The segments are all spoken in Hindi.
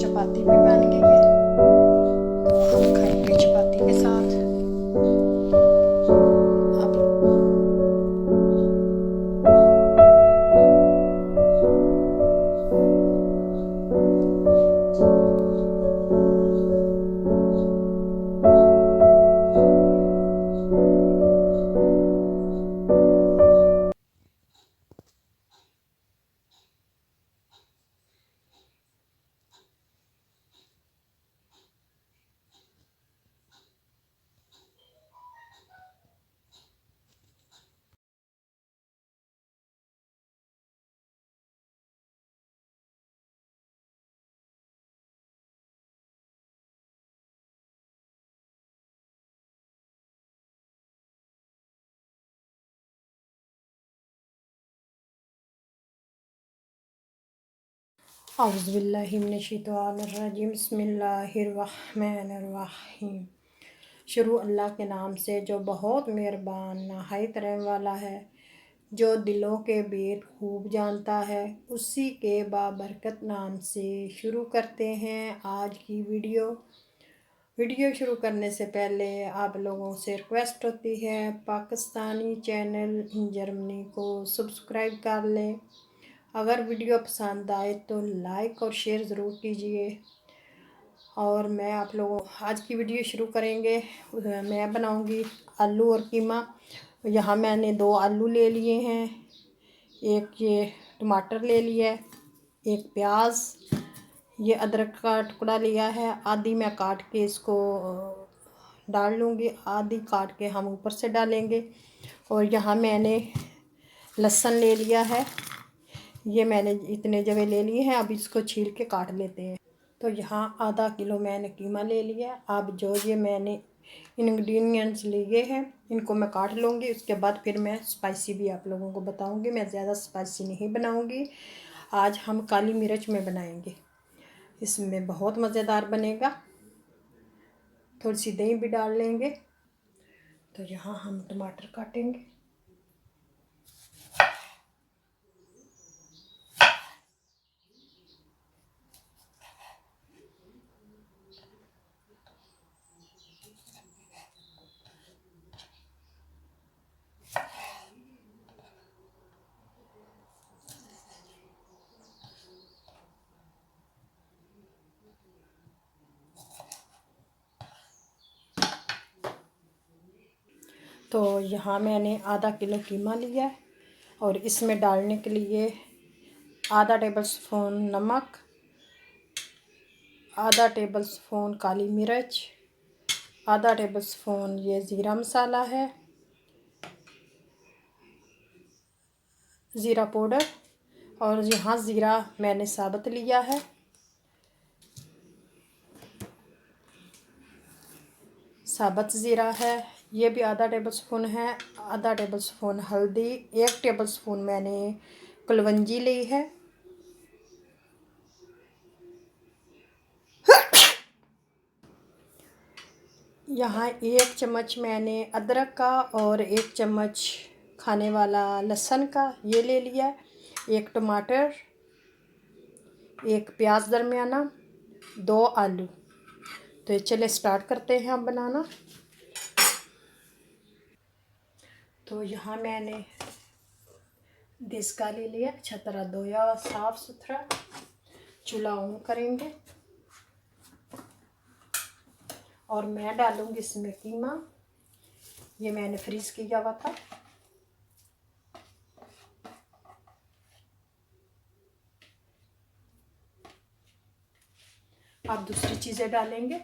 चपाती भी बन गई है, तो हम खाएंगे चपाती के साथ। अब औज़ुबिल्लाहिमिनश्शैतानिर्रजीम, बिस्मिल्लाहिर्रहमानिर्रहीम। शुरू अल्लाह के नाम से जो बहुत मेहरबान नहायत रहम वाला है, जो दिलों के भेद खूब जानता है। उसी के बाबरकत नाम से शुरू करते हैं आज की वीडियो शुरू करने से पहले आप लोगों से रिक्वेस्ट होती है, पाकिस्तानी चैनल इन जर्मनी को सब्सक्राइब कर लें। अगर वीडियो पसंद आए तो लाइक और शेयर ज़रूर कीजिए। और मैं आप लोगों आज की वीडियो शुरू करेंगे। मैं बनाऊंगी आलू और कीमा। यहाँ मैंने 2 आलू ले लिए हैं, एक ये टमाटर ले लिया है, एक प्याज, ये अदरक का टुकड़ा लिया है। आधी मैं काट के इसको डाल लूँगी, आधी काट के हम ऊपर से डालेंगे। और यहाँ मैंने लहसुन ले लिया है, ये मैंने इतने जगह ले लिए हैं। अब इसको छील के काट लेते हैं। तो यहाँ आधा किलो मैंने कीमा ले लिया। अब जो ये मैंने इंग्रेडिएंट्स लिए हैं इनको मैं काट लूँगी, उसके बाद फिर मैं स्पाइसी भी आप लोगों को बताऊँगी। मैं ज़्यादा स्पाइसी नहीं बनाऊँगी, आज हम काली मिर्च में बनाएंगे, इसमें बहुत मज़ेदार बनेगा। थोड़ी सी दही भी डाल लेंगे। तो यहाँ हम टमाटर काटेंगे। तो यहाँ मैंने आधा किलो कीमा लिया है और इसमें डालने के लिए आधा टेबल स्पून नमक, आधा टेबल स्पून काली मिर्च, आधा टेबल स्पून ये ज़ीरा मसाला है, ज़ीरा पाउडर। और यहाँ ज़ीरा मैंने साबुत लिया है। साबुत ज़ीरा है, ये भी आधा टेबल स्पून है। आधा टेबल स्पून हल्दी, 1 टेबल स्पून मैंने कलवंजी ली है। यहाँ 1 चम्मच मैंने अदरक का और 1 चम्मच खाने वाला लहसुन का ये ले लिया है। 1 टमाटर, 1 प्याज दरमियाना, 2 आलू। तो चले स्टार्ट करते हैं हम बनाना। तो यहाँ मैंने देसी ले लिया, अच्छा तरह धोया साफ़ सुथरा। चूल्हा ऑन करेंगे और मैं डालूँगी इसमें कीमा, ये मैंने फ्रीज किया हुआ था। अब दूसरी चीज़ें डालेंगे।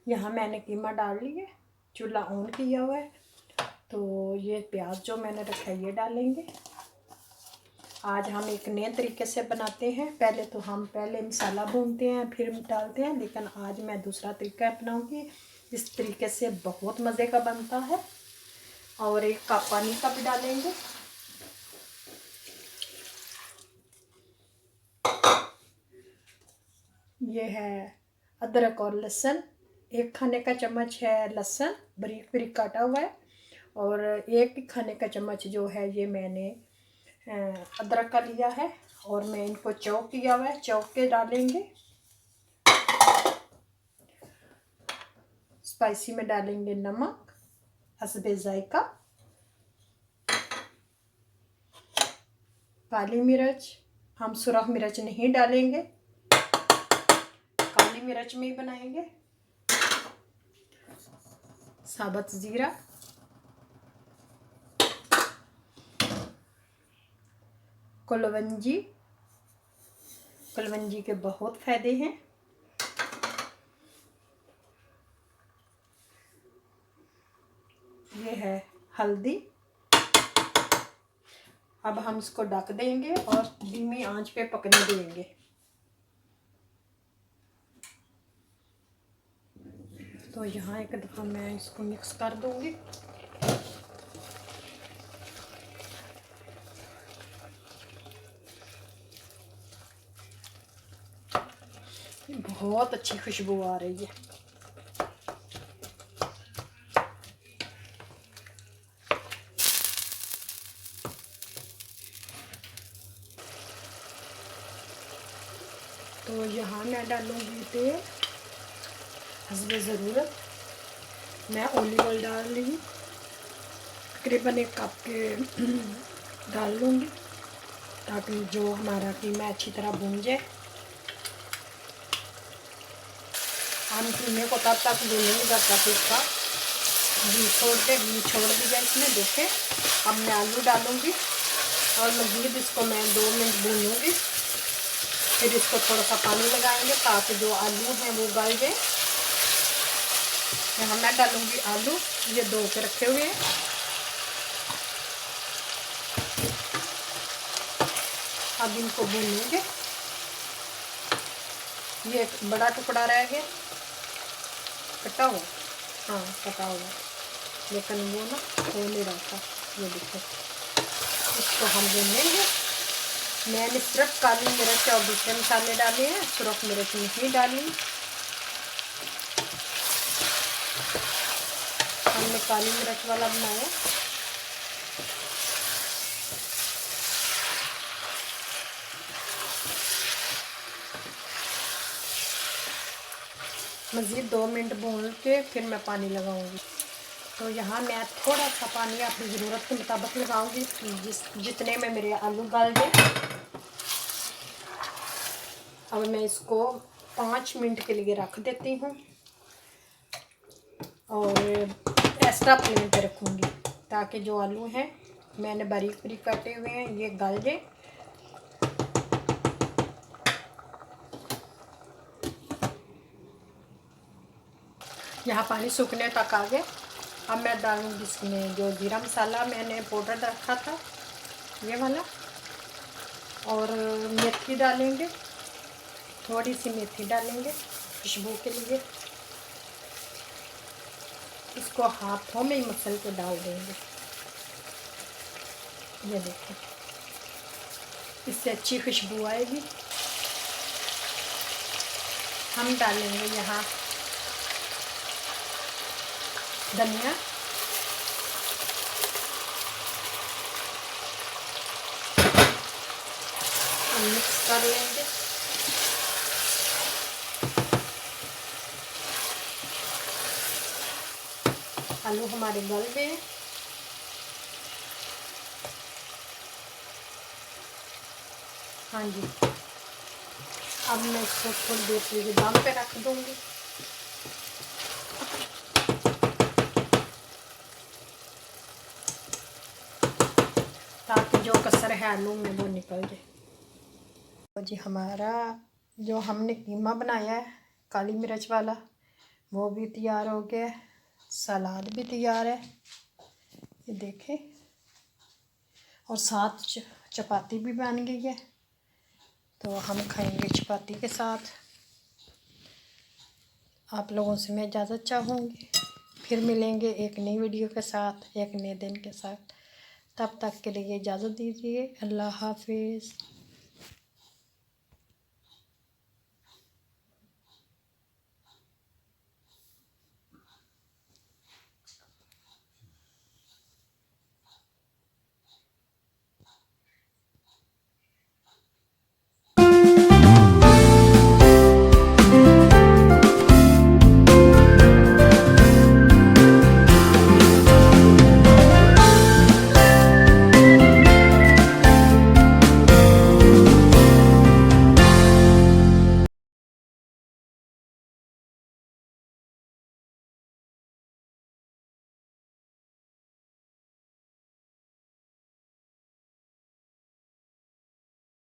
यहाँ मैंने कीमा डाल लिया, चूल्हा ऑन किया हुआ है। तो ये प्याज जो मैंने रखा है ये डालेंगे। आज हम एक नए तरीके से बनाते हैं। पहले तो हम मसाला भूनते हैं फिर डालते हैं, लेकिन आज मैं दूसरा तरीका अपनाऊंगी। इस तरीके से बहुत मज़े का बनता है। और 1 कप पानी का भी डालेंगे। ये है अदरक और लहसुन, 1 खाने का चम्मच है लहसुन बारीक बारीक काटा हुआ है। और 1 खाने का चम्मच जो है ये मैंने अदरक का लिया है। और मैं इनको चॉप किया हुआ है, चॉप के डालेंगे। स्पाइसी में डालेंगे नमक हस्बे जायका, काली मिर्च, हम सुरख मिर्च नहीं डालेंगे, काली मिर्च में ही बनाएंगे। साबुत जीरा, कुलवंजी, कुलवंजी के बहुत फायदे हैं। ये है हल्दी। अब हम इसको ढक देंगे और धीमी आंच पे पकने देंगे। तो यहाँ एक दफ़ा मैं इसको मिक्स कर दूंगी। बहुत अच्छी खुशबू आ रही है। तो यहाँ मैं डालूंगी तेल हस्बे ज़रूरत। मैं ऑलिव ऑयल डाल रही हूँ, तकरीबन 1 कप के डाल लूँगी, ताकि जो हमारा कीमा अच्छी तरह भून जाए। हम कीमे को तब तक भूनेंगे जब तक इसका घी छोड़ दिया इसमें। देखें, अब मैं आलू डालूँगी और मज़ीद इसको मैं 2 मिनट भूनूँगी। फिर इसको थोड़ा सा पानी लगाएंगे ताकि जो आलू हैं वो गल जाए। यहाँ मैं डालूँगी आलू, ये 2 के रखे हुए हैं। अब इनको भूनेंगे। ये एक बड़ा टुकड़ा रह गया कटा हुआ, हाँ कटा हुआ, लेकिन वो ना हो नहीं रहा था। ये देखो, इसको हम भूनेंगे। मैंने सिर्फ काली मिर्च और दूसरे मसाले डाले हैं, सुरख मिर्च नहीं डाली। हमने काली मिर्च वाला बनाया। मज़ीद 2 मिनट भून के फिर मैं पानी लगाऊंगी। तो यहाँ मैं थोड़ा सा पानी अपनी ज़रूरत के मुताबिक लगाऊंगी, जितने में मेरे आलू गल जाए। अब मैं इसको 5 मिनट के लिए रख देती हूँ और एक्स्ट्रा फ्लेम पे रखूँगी, ताकि जो आलू हैं मैंने बारीक बारीक काटे हुए हैं ये गल जाए। यहाँ पानी सूखने तक आ गया। अब मैं डालूँगी इसमें जो जीरा मसाला मैंने पाउडर रखा था, ये वाला, और मेथी डालेंगे, थोड़ी सी मेथी डालेंगे खुशबू के लिए। इसको हाथों में ही मसल के डाल देंगे। ये देखो, इससे अच्छी खुशबू आएगी। हम डालेंगे यहाँ धनिया, मिक्स कर लेंगे। आलू हमारे गल गए। हाँ जी, अब मैं इसको थोड़ी देर के लिए दम पे रख दूँगी। ताकि जो कसर है आलू में वो निकल जाए। तो जी हमारा जो हमने कीमा बनाया है काली मिर्च वाला, वो भी तैयार हो गया है। सलाद भी तैयार है, ये देखें, और साथ चपाती भी बन गई है। तो हम खाएंगे चपाती के साथ। आप लोगों से मैं इजाज़त चाहूँगी। फिर मिलेंगे एक नई वीडियो के साथ, एक नए दिन के साथ। तब तक के लिए इजाज़त दीजिए। अल्लाह हाफिज़।